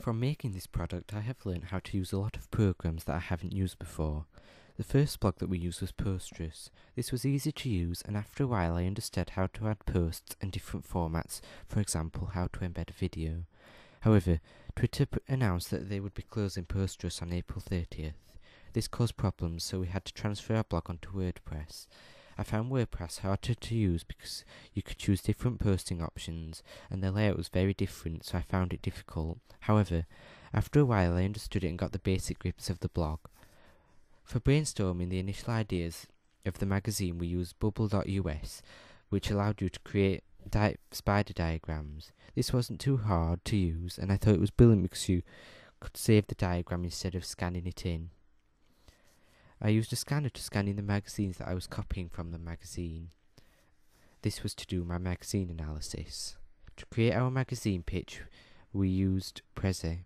From making this product, I have learnt how to use a lot of programs that I haven't used before. The first blog that we used was Posterous. This was easy to use, and after a while I understood how to add posts and different formats, for example how to embed a video. However, Twitter announced that they would be closing Posterous on April 30th. This caused problems, so we had to transfer our blog onto WordPress. I found WordPress harder to use because you could choose different posting options, and the layout was very different, so I found it difficult. However, after a while I understood it and got the basic grips of the blog. For brainstorming the initial ideas of the magazine, we used Bubble.us, which allowed you to create spider diagrams. This wasn't too hard to use, and I thought it was brilliant because you could save the diagram instead of scanning it in. I used a scanner to scan in the magazines that I was copying from the magazine. This was to do my magazine analysis. To create our magazine pitch, we used Prezi.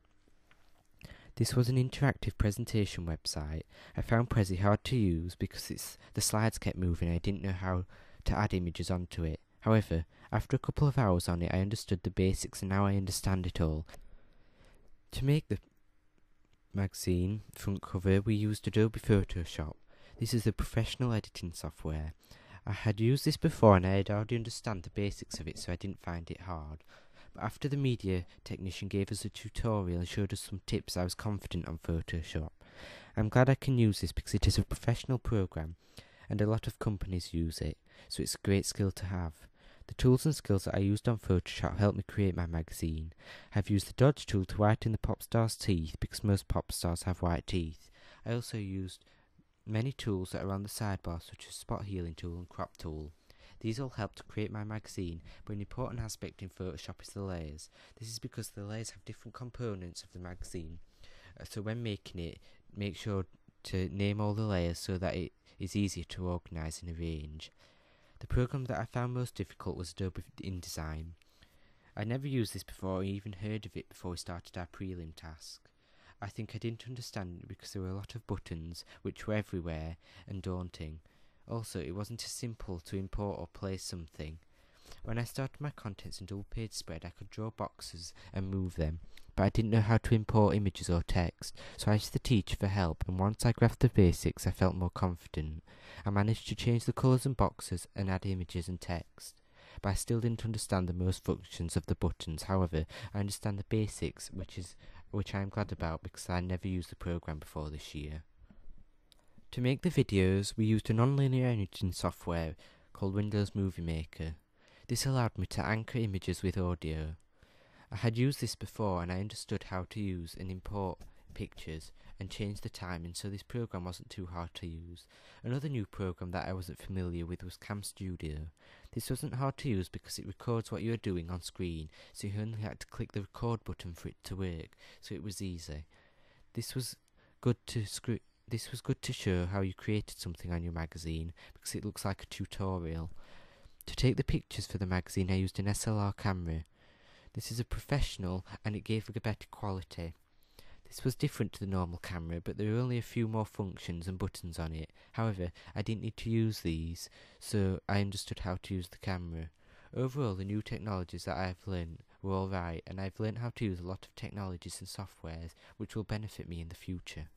This was an interactive presentation website. I found Prezi hard to use because the slides kept moving and I didn't know how to add images onto it. However, after a couple of hours on it, I understood the basics and now I understand it all. To make the magazine front cover, we used Adobe Photoshop. This is a professional editing software. I had used this before and I had already understand the basics of it, so I didn't find it hard. But after the media technician gave us a tutorial and showed us some tips, I was confident on Photoshop. I'm glad I can use this because it is a professional program and a lot of companies use it, so it's a great skill to have. The tools and skills that I used on Photoshop helped me create my magazine. I've used the Dodge tool to whiten the pop star's teeth because most pop stars have white teeth. I also used many tools that are on the sidebar, such as Spot Healing tool and Crop tool. These all help to create my magazine, but an important aspect in Photoshop is the layers. This is because the layers have different components of the magazine, so when making it, make sure to name all the layers so that it is easier to organise and arrange. The program that I found most difficult was Adobe InDesign. I never used this before or even heard of it before we started our prelim task. I think I didn't understand it because there were a lot of buttons which were everywhere and daunting. Also, it wasn't as simple to import or place something. When I started my contents in double page spread, I could draw boxes and move them, but I didn't know how to import images or text, so I asked the teacher for help, and once I grasped the basics I felt more confident. I managed to change the colours and boxes and add images and text, but I still didn't understand the most functions of the buttons. However, I understand the basics, which I am glad about because I never used the program before this year. To make the videos, we used a non-linear editing software called Windows Movie Maker. This allowed me to anchor images with audio. I had used this before and I understood how to use and import pictures and change the timing, so this program wasn't too hard to use. Another new program that I wasn't familiar with was Cam Studio. This wasn't hard to use because it records what you are doing on screen, so you only had to click the record button for it to work, so it was easy. This was good to show how you created something on your magazine because it looks like a tutorial. To take the pictures for the magazine, I used an SLR camera. This is a professional and it gave a better quality. This was different to the normal camera, but there were only a few more functions and buttons on it. However, I didn't need to use these, so I understood how to use the camera. Overall, the new technologies that I have learned were alright, and I've learned how to use a lot of technologies and softwares which will benefit me in the future.